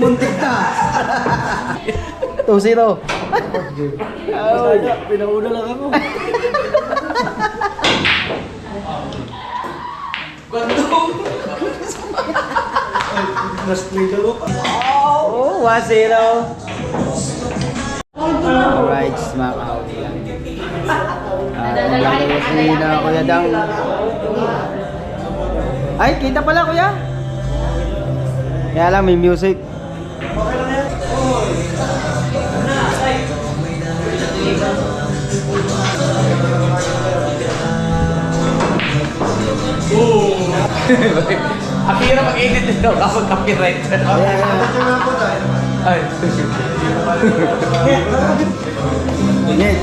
Muntik na. 2-0. Oh, pinauna lang ako. Gandong! Mas-play ako. Oh, 1-0. Alright, mga kahuli yan. Maglalaro si na Kuya Dang. Ay, kita pala Kuya. Kaya lang may music. Ang hirap mag-edit nito kapag copyright. Ay. Init.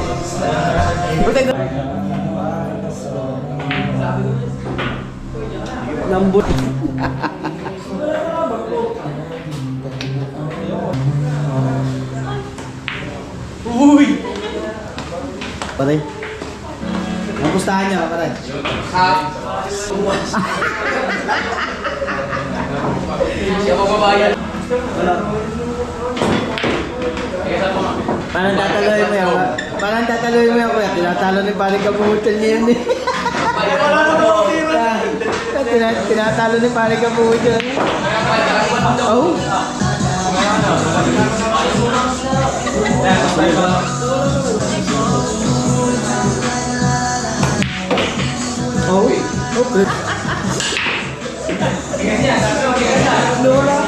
Lambot. Uy! Pare. Ang pustahan niya, pare. Siya magbabayad. Parang tataloy mo yan. Parang tataloy mo yan, Kuya. Tinatalo ni Pare Kabuhutan niya yun eh. Tinatalo ni Pare Kabuhutan. Oh. Oh. Oh. Lola.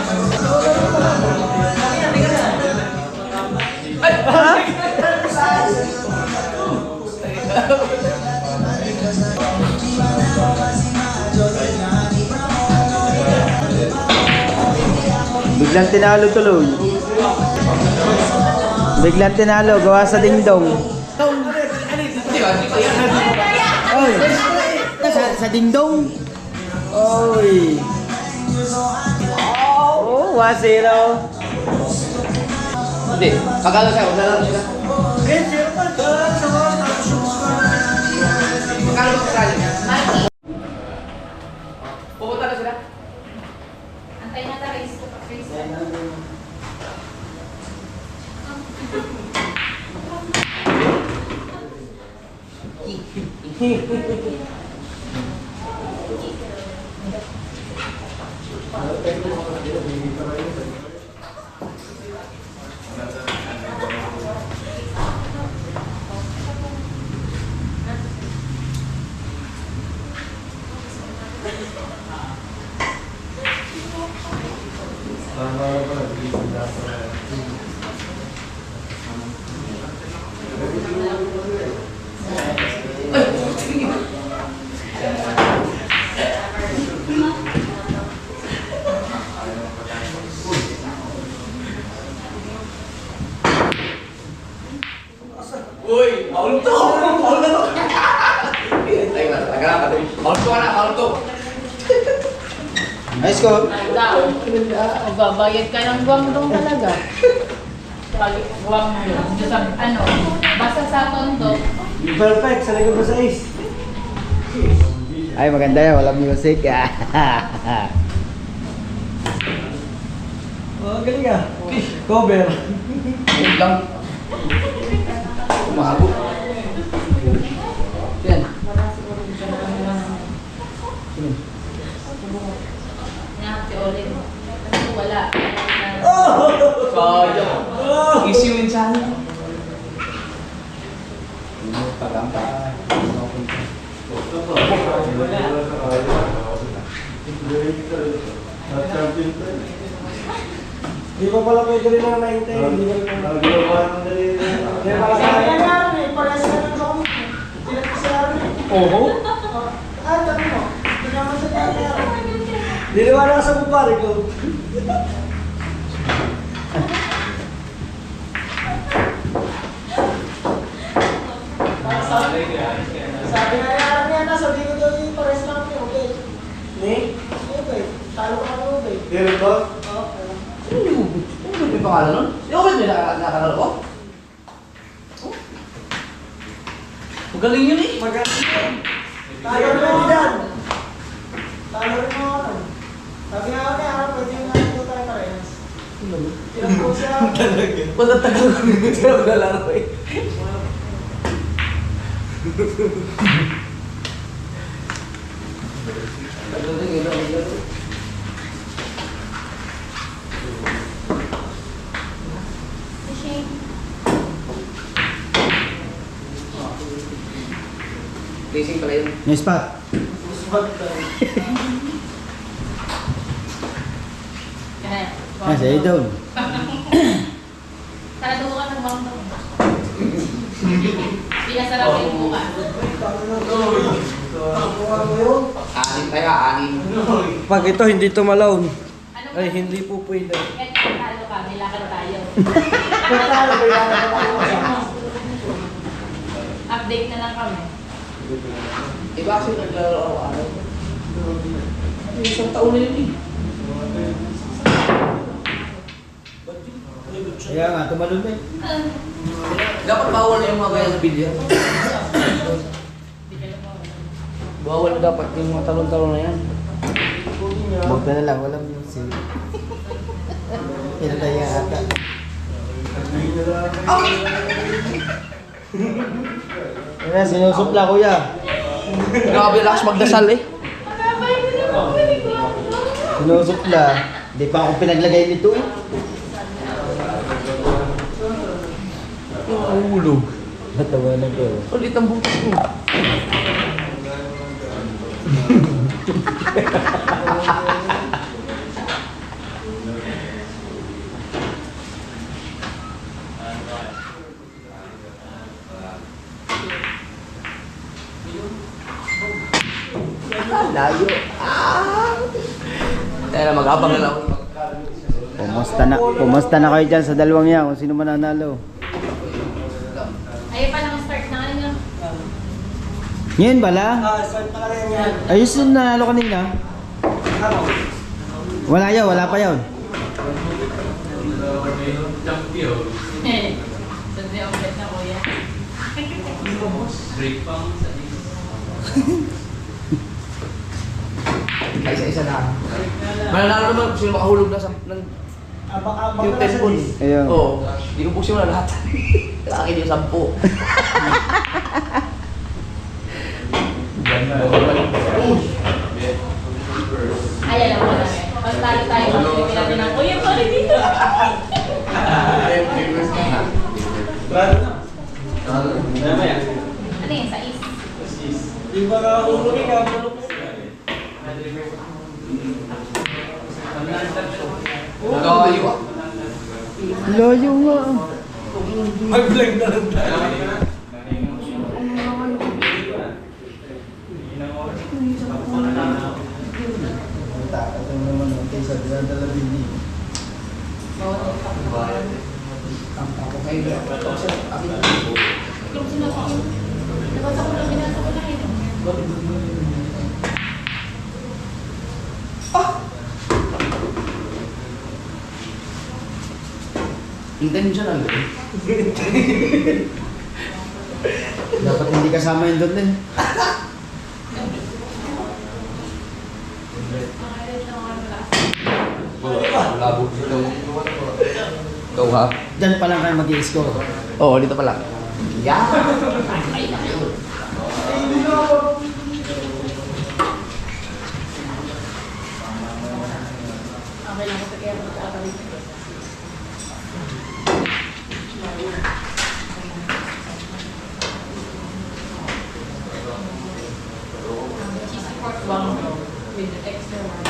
Biglang tinalo tuloy. Biglang tinalo, gawa sa dingdong. Oy, sa dingdong. Oy. Oh, 1-0. Hindi, kagala siya, wala lang sila. Magkano ba kasali niya? Pupunta na sila? Antay na tayo, race. Uy, Paul to! Paul na to! Ay, talaga na. Paul to ka na, Paul to! Nice go. Babayad ka ng buwang doon talaga. Pag buwang mo yun. Ano, basta sa tondo. Perfect, sa likod mo sa ace. Ay, maganda yan, walang music. Oh, galing ah. Cover. Wait lang. Umago. Yan. Nga, si Olin. Kasi wala. Sayang. Easy win sana. Di ba pala pwede rin na naintay? Hindi ka rin na nagagawa ng dali. Kaya pala kaya nga rin eh, parehas na lang ako. Tinagkasara rin. Oho? Dami mo. Hindi naman sa kaya. Diliwanag ka sa bupari ko. Sabi nga niya na, sabi ko doon yung parehas lang kami, okay? Ni? Okay. Talo ka kami, okay? Meron ba? Oo. Ano yung pangalan nun? Yung ba yung nakalala ko? Magaling yun eh. Magaling yun. Talo rin mo dyan. Talo rin mo ako. Sabi nga ako niya, pwede yung natin tayo parehas. Tinakbo siya. Matatagal ko nito siya maglalaro eh. Tagal na yun ang laro. Racing pala yun. Nice spot. Spot tayo. Nice, ay doon. Sarado ka ng bangko. Pinasarap yung buka. Anin tayo, anin. Pag ito hindi tumalaw, Ano ay hindi po pwede. Kahit talo ka, nilakad tayo. Talo ba yan? Update na lang kami. Iba kasi naglalaro araw-araw. Isang taon na yun eh. Kaya nga, tumalon eh. Dapat bawal na yung mga gaya sa bilya. Bawal na dapat yung mga talon-talon na yan. Huwag na lang, walang music. Pinatay nga ata. Kaya sinusupla kuya. Grabe lakas magdasal eh. Sinusupla. Di pa ako pinaglagay nito eh. Ulog. Natawa na ko. Ulit ang butas mo. Layo. Tayo na mag-abang na lang. Pumusta na kayo dyan sa dalawang yan kung sino mananalo. Ayun pa lang ang start na ano nyo. Ngayon bala? Start na rin yan. Ayos yung nanalo kanina. Wala yaw, wala pa yun. Sunday ang bet na kuya. Isa-isa na. Mananalo naman kung sino makahulog na sa Abang-abang yung na sa telepon. dis. Ayun. Oo. Hindi ko pusin mo na lahat. Akin yung 10. Ay, alam mo lang eh. Pag talo tayo, mag-trip natin ng kuya, pari dito. Ano yun, sa is? Di ba nakahulog ka? Nagawayo ah. Layo nga. Mag-blank na lang tayo. Takatang naman ang kaysa dinadalabin niyo. Ang ako kayo. Akin. Kung sinabi ko, nabasa ko lang, binasa ko lang yun. Intentional eh. Dapat hindi kasama yun doon din. Labo dito. Ikaw ha? Diyan pa lang kayo mag-i-score. Oo, dito pala. Yeah. Okay lang, kasi kaya magkakabalik. Cheesy pork bun with the extra one.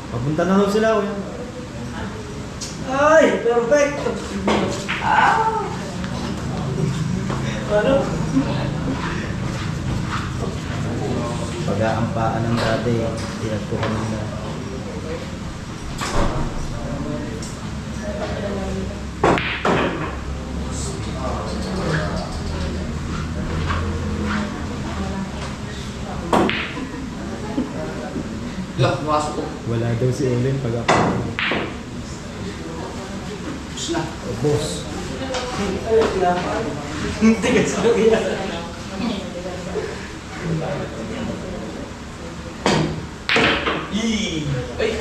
Papunta na lang sila kuya. Ay, perfect! Ano? Pag-aampaan ng dati, tinat ko kanina. Lah, masuk ko. Wala daw si Olin pag-aampaan. Tapos na. Boss. Ay, pinapaan. Tigas na kaya. Ay!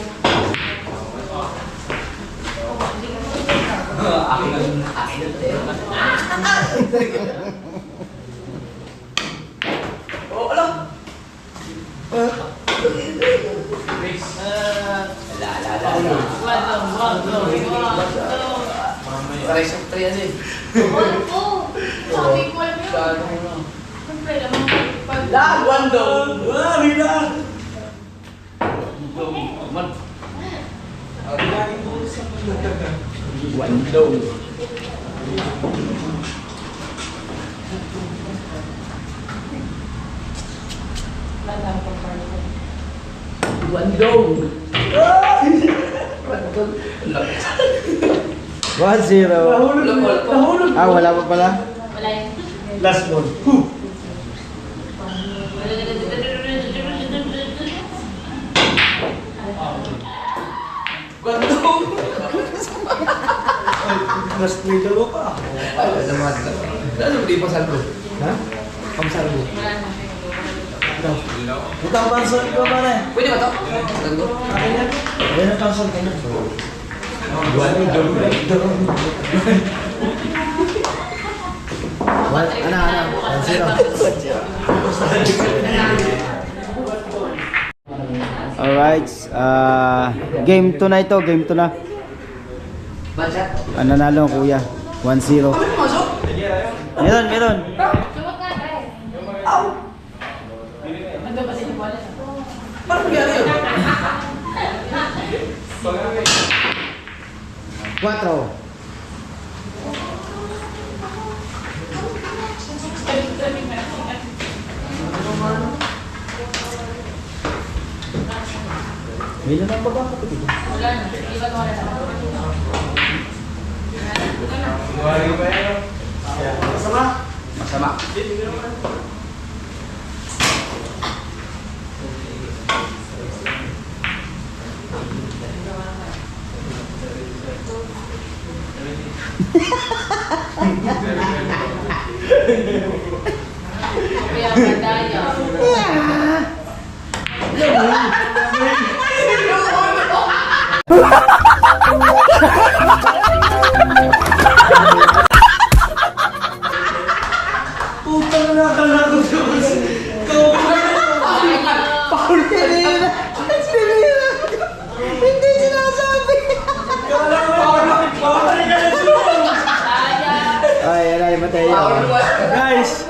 Oh, alam. Pares ang 3 yan eh. Sabi ko alam yun. Siyempre naman pag... Wando! Ah, bila! Wando. Wando. 1-0. Nahulog. Ah, wala pa pala. Wala yun. Last ball. Wando. Mas may dalawa pa. Ano naman? Ano di pa salbo? Ha? Pamsalbo. Wala na. Utang pansol ko ba na? Pwede ba to? Salbo? Akin yan. Ayan ang pansol ko na. Ano? 1-0. Alright. Game 2 na ito. Game 2 na. Bansat? Nanalo ang kuya. 1-0. Masok? Meron. Sumot nga tayo. Nandun pa si Nicolas. Paano nangyari yun? 4. May lang ba ba kapatid? Wala na. Iba ko wala na. Masama? Masama. Kaya madaya. Putang na nakalagot ko. Hindi sinasabi. Daya. Ay, Mateo. Guys,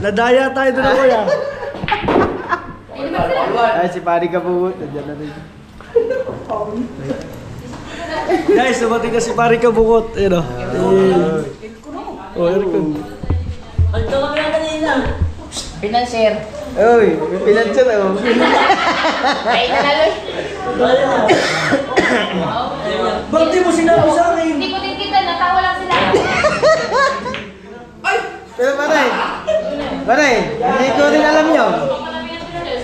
nadaya tayo doon ako ya. Ay, si Pari Kabungot. Nandiyan na rin. Guys, dumating na si Pari Kabungot. Ayun o. Oh, Ericon. Pinanser. Uy, may pinansin ako. Ay, nanalo. Ba't di mo sinabi sa akin? Hindi ko din kita. Natawa lang sila. Pero Paray, hindi ko rin alam yun.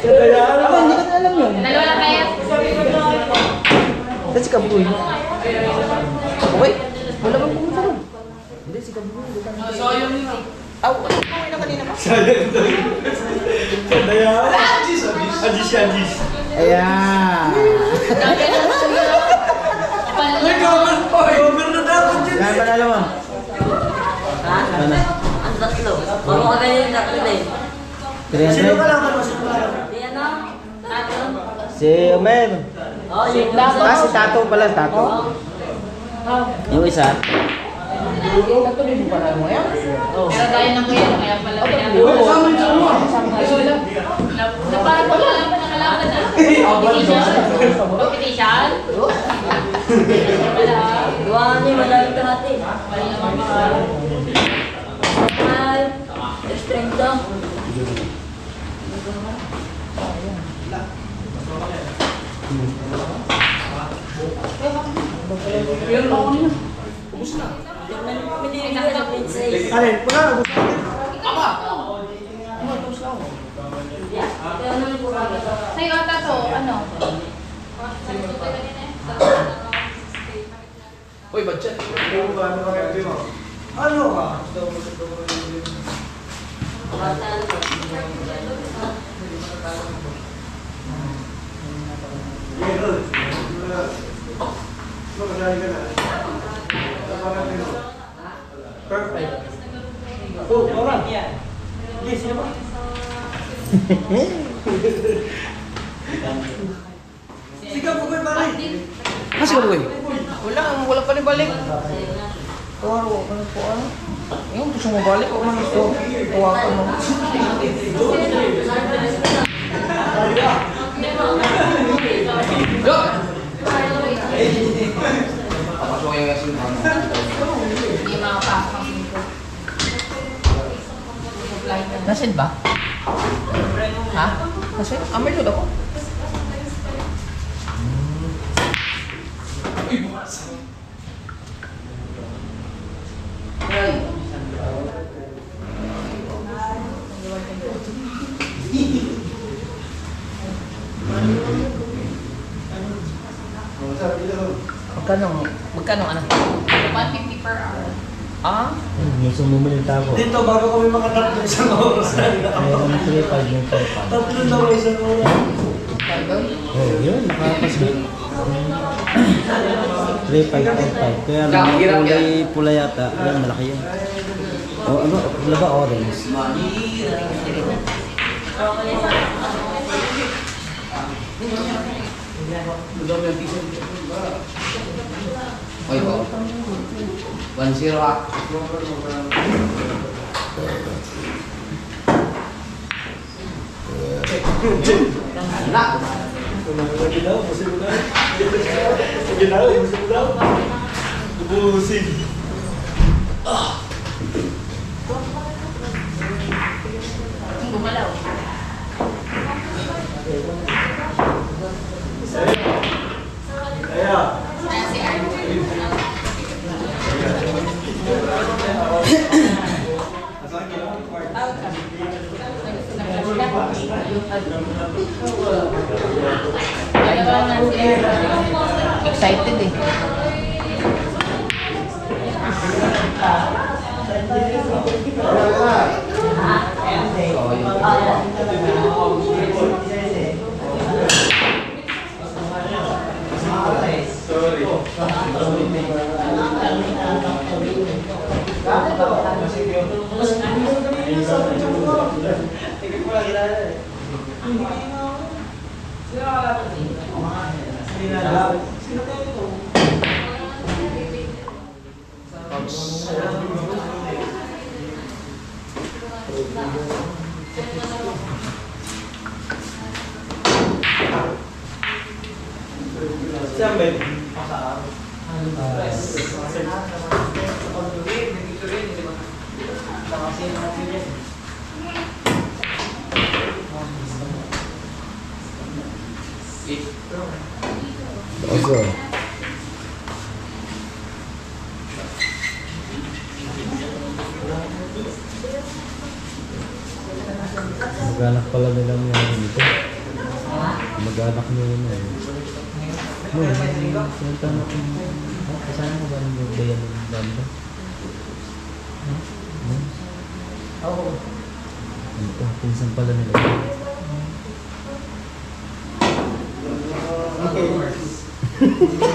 Nadayaan Ako, hindi ko rin alam yun. Dalawa lang kaya. That's si Kabugoy. Okay? Wala bang pumunta ron? Hindi, si Kabugoy. So, yung Aw, ano na kanina pa? Nadayaan. Adis. Ayan. Ay, cover na dapat yun. Yan, panalo mo. Ano? Ang tatlo. Bago ka ganyan yung tatlo din. Sino ka 300? lang? Sino ka lang? Di ano? Tatlo. Si Omer. Oh, yung Ah, si Tato pala, Tato. Yung isa. Pero gaya ng kuya, kaya pala pinagawa. Na parang wala lang nakalaban na. Competition? Wala. gawa niya malalim ka natin. Wala naman mga... Mahal. Strength lang. Pinili ka princess. Alin, wala na. Gusto ko. Kaya naman po kami. Sa'yo ata to, ano? Uy, budget. Ano ka? Perfect. Oh, orang. Sige, sino ba? Sige, bukoy pare. Masih ka boy? Wala pa rin balik. Wala pa rin. Yung gusto mo balik, o man ito. Tuwa ka mo. Yo! Papasok yung yasin mo. Hindi makapasok ang singko. Nasin ba? Ha? Nasin? May load ako. Magkano ano? 150 per hour. Ah? Gusto mo malita ko. Dito, bago kami makatatlo isang oras na Mayroon ng 3-5 yung 4-5. tatlo na may isang oras. Oh, yun. Nakakasbit. 3-5-4-5. Kaya lang, pula yata. Yan, malaki yan. O ano, pula ba orange? Oy po. 1-0 ha. Anak. Lagi daw, musin mo daw. Lagi daw, musin mo daw. Ubusin. Gumalaw. Kaya. Ayan si Arnold. Excited eh. Siyempre. Oso. Mag-anak pala nila yung ito. Mag-anak nyo yun eh. No, sinagtanong ko. Kasama mo ba ng bayan ng banda? Oo. Ito, pinsan pala nila.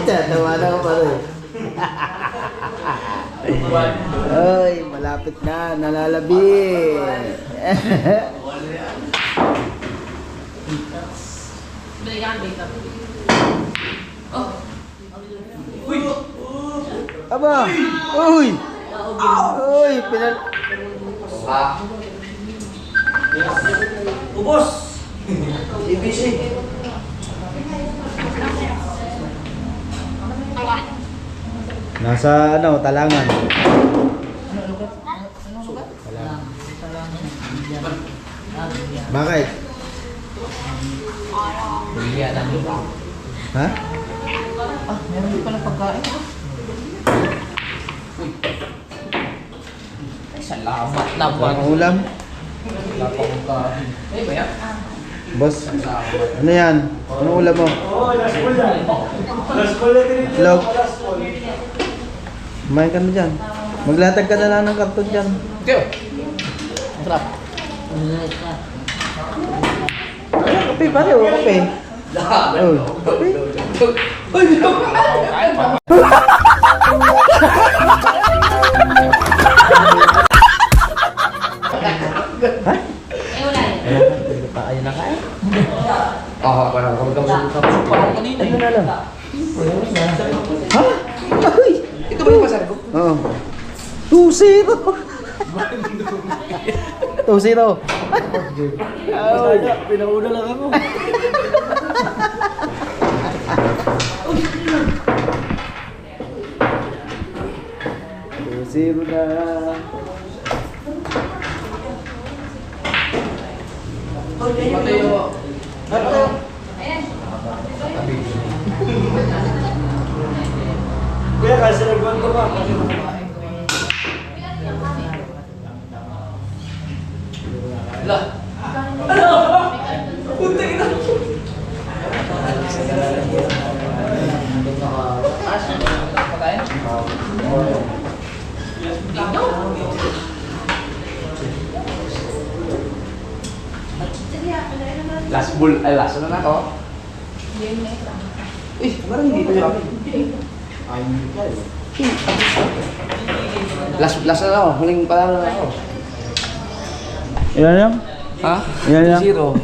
Tatawa na ka pa rin. Ay, malapit na, nalalabi. Bili ka ng data. Aba! Uy! Uy! Ah. Ubos! ABC. Nasa ano, Talangan. Bakit? Bigyan lang dito. Ha? Ah, meron din pala pagkain. Ay, salamat naman. Ang ulam? Wala pa pagkain. Eh, bayan. Boss, ano yan? Ano ulam mo? Oo, last ball yan. Last ball na din. Hello? Last ball. Kumain ka na dyan. Maglatag ka na lang ng karton dyan. Tiyo. Masarap. Kape pare, o kape. Oh, kape. Ay, parang kapag kanina. Ano na lang? Ha? Ay! Ito ba yung masabi ko? Oo. 2-0! 2-0. Ay, pinauna lang ako. Zero na. Mateo. Kuya, kasi nagwan ko ba? Lah. Last bull, ay last ano na to? Eh, parang hindi pa Last na ako, huling palaro na ako. Ilan lang? Ha? Yan lang. 0.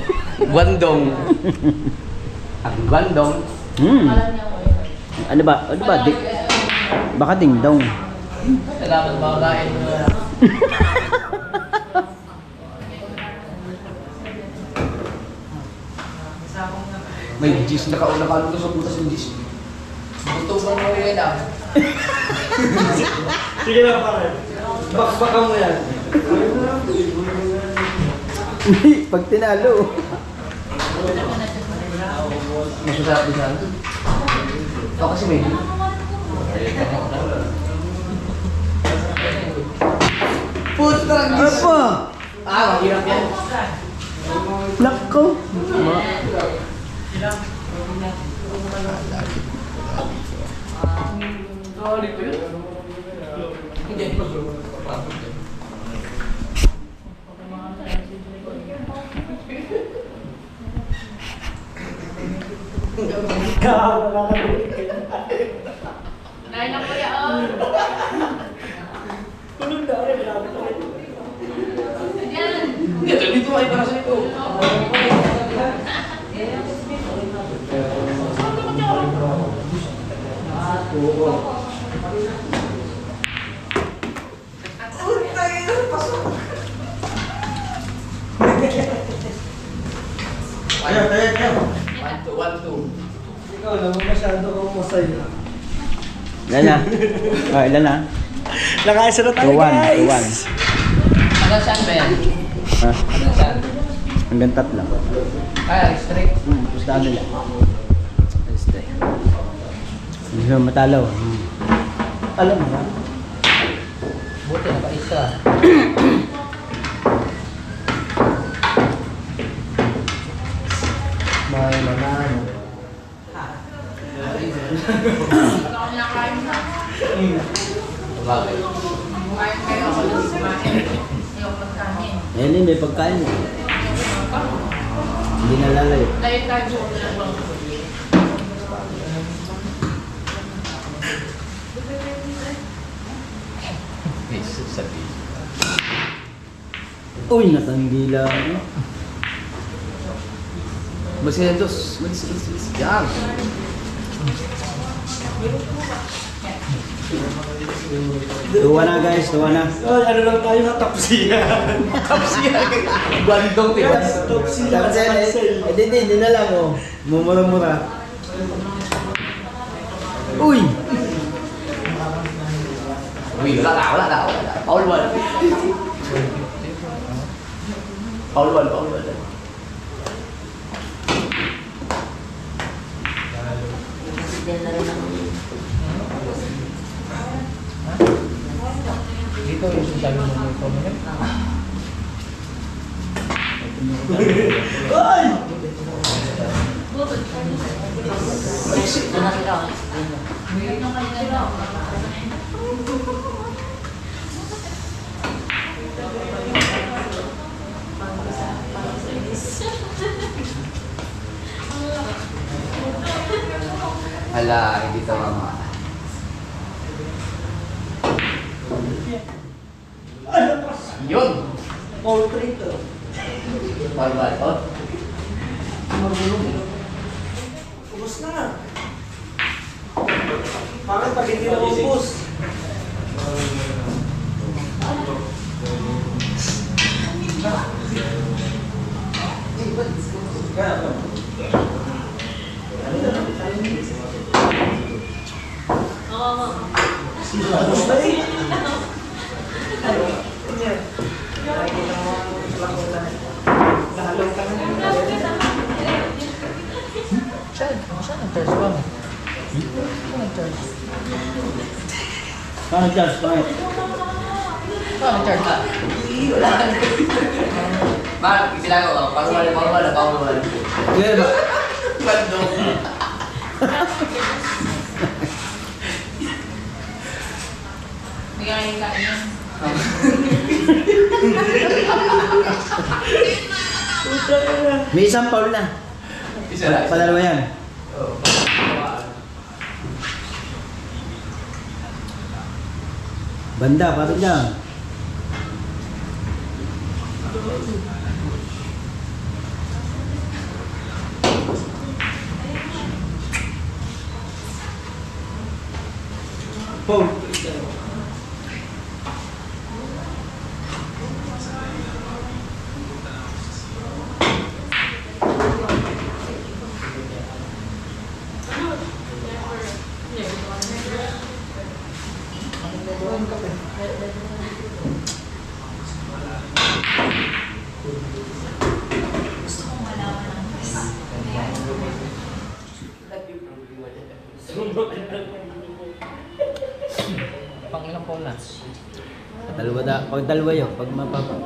Guandong. Ang Guandong. Ano ba? Ano ba? Baka ding-dong. Salamat mga kain mo. May gis nakauna ka sa butas ng gis. Buto ba mo yun ah? Sige lang pare. Bakbakan mo yan. Pag tinalo. Masasarap din sana. Ito kasi may puta Ano pa? mahirap yan. Nako. Dahil na kuya, oh. Tulog na rin. Malapit na rin. Yan. Dito ay para sa ito. Ayaw, ayaw. 1-2. Ikaw naman masyado kang masaya. Ilan na? Oh, ilan na? Nakaisa na tayo 2-1. guys. Hanggang saan ba yan? Ha? Hanggang saan? Hanggang 3. Kaya, straight. Pusta nila. Este. Hindi na matalo. Alam mo na. Buti na pa isa. May manano. Bagay. Ayun may pagkain. Hindi nalalayo. Dahil tayo. Jesus, sabi. Uy, natanggila. Masih dos. Yan. Tuwa na guys, tuwa na. Oh, ano lang tayo na tapsiyan. Guandong tigas. Tapsiyan. Hindi na lang oh. Mumura-mura. Uy! Uy, wala na. Paul 1. Paul 1. Diyan na rin ako. Dito yung sasabi mo ng comment. Ay! Doon na sila. Hala, hindi tama. Yun! All three to. Paul 1. Ubus na nga. Bakit pag hindi na ubus? Ubus na eh. Saan? Saan nag-charge ba? Saan nag-charge? Paano Charles? Bakit? Saan nag-charge ka? Mal, kailangan ko. Parumal. Kaya ba? Bandong. Bigyan kayo kain yan. May isang foul na. Isa lang. Padalawa yan. Banda, parang dyan. Foul. Pang ilang phone na? Pag dalawa yun, pag mapapa.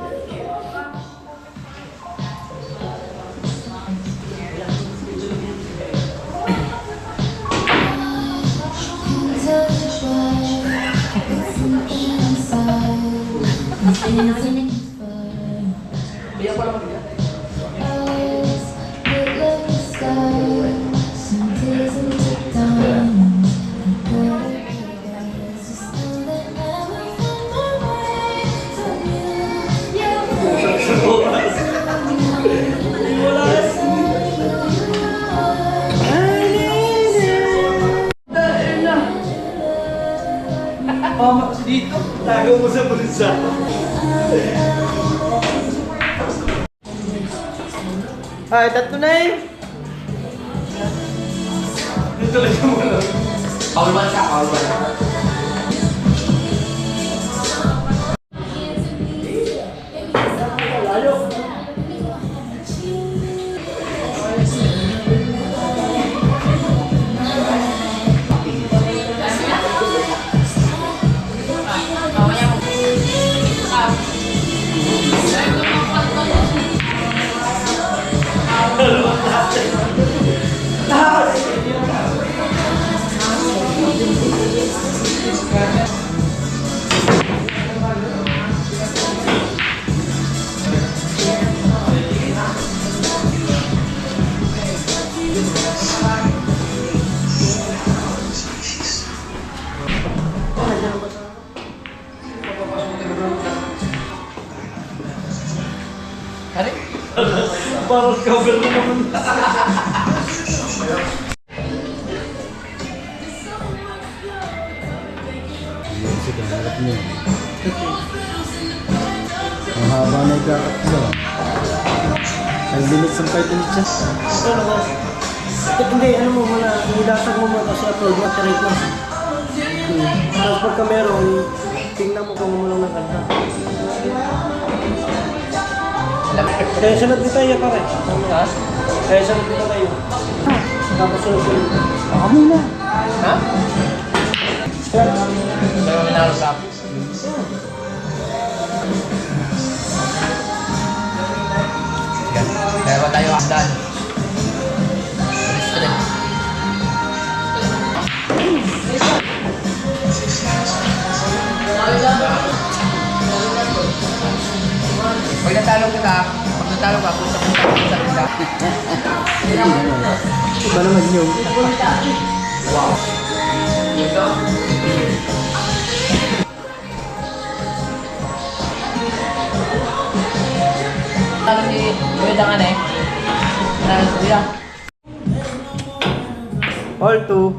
Tago mo sa bulsa. Ay, tatlo na eh! Dito lang yung mga. Paul siya. Ano? Parang cover mo naman. Yun siya, harap niya. Ang haba na ikakatlo. Ang limits ng 5 minutes siya. Ano ba? Hindi, ano mo muna, ilasag mo muna sa upload, matirate mo. Tapos pagka meron, tingnan mo kung mo lang ng kanta. Kaya sunod din tayo pare. Ha? Kaya sunod din tayo. Tapos sunod. Ako muna. Ha? Dalawa minarap. Yan. Dalawa tayo hagdan. Alis ka din. Pag natalo ka, punta sa kita. Iba naman yun. Wow. Ito. Talo si Kuya Dangan eh. Talo si Kuya. All two.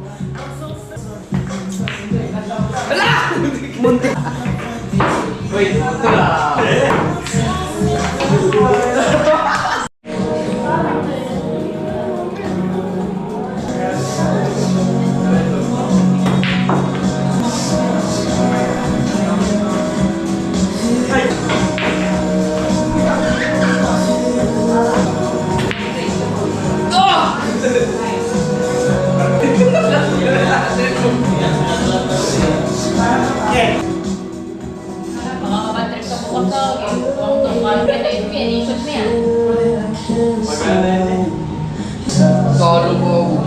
Muntik. Wait, ito lang. Makakabatrip ka bukas sa buwang doon. Kaya kita ito yan, isot mo yan. Talo ko.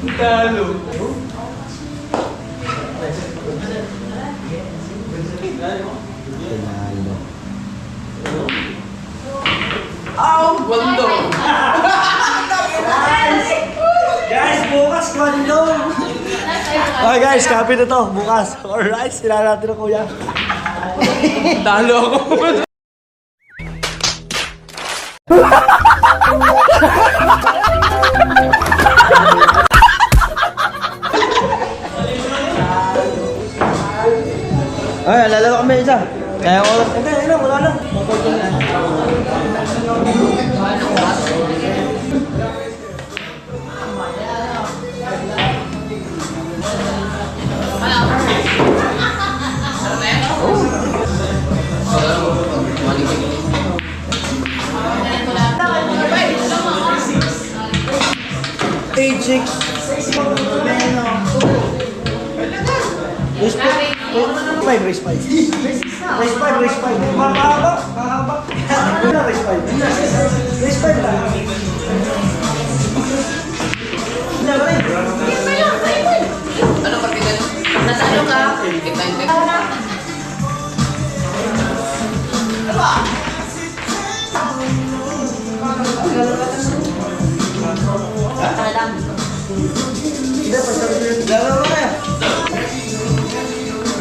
Tinalo. Wando. Guys, bukas kwandong! Okay guys, copy na to. Bukas. Alright, sila natin ang kuya. Talo ako. Ay, lalaro kami isa. Kaya ko. Hindi, ayun lang, wala lang. Page 6. Race 5, race 5. Race 5, race 5. Mahaba, mahaba. Race 5. Race 5 lang. Wala ba rin? Ano partida nyo? Natalo ka? Kita hindi. Alam. Hindi, laro na kaya.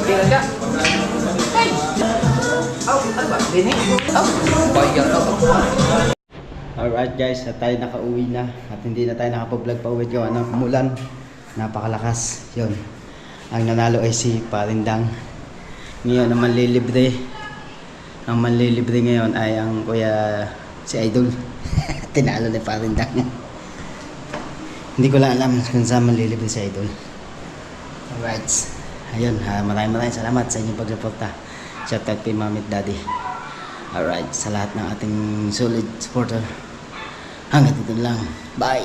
Tingnan ka. Ano ba? Dinig? Bayan ako. Alright guys, at tayo nakauwi na at hindi na tayo nakapag-vlog pa uwi gawa ng umulan. Napakalakas. Yun. Ang nanalo ay si Parindang. Ngayon ang manlilibre. Ang manlilibre ngayon ay ang kuya si Idol. Tinalo ni Parindang. Hindi ko lang alam kung saan manlilibre si Idol. Alright. Ayun, maraming salamat sa inyong pagsuporta. Shoutout kay Mami at Daddy. Alright, sa lahat ng ating solid supporter. Hanggang dito lang. Bye!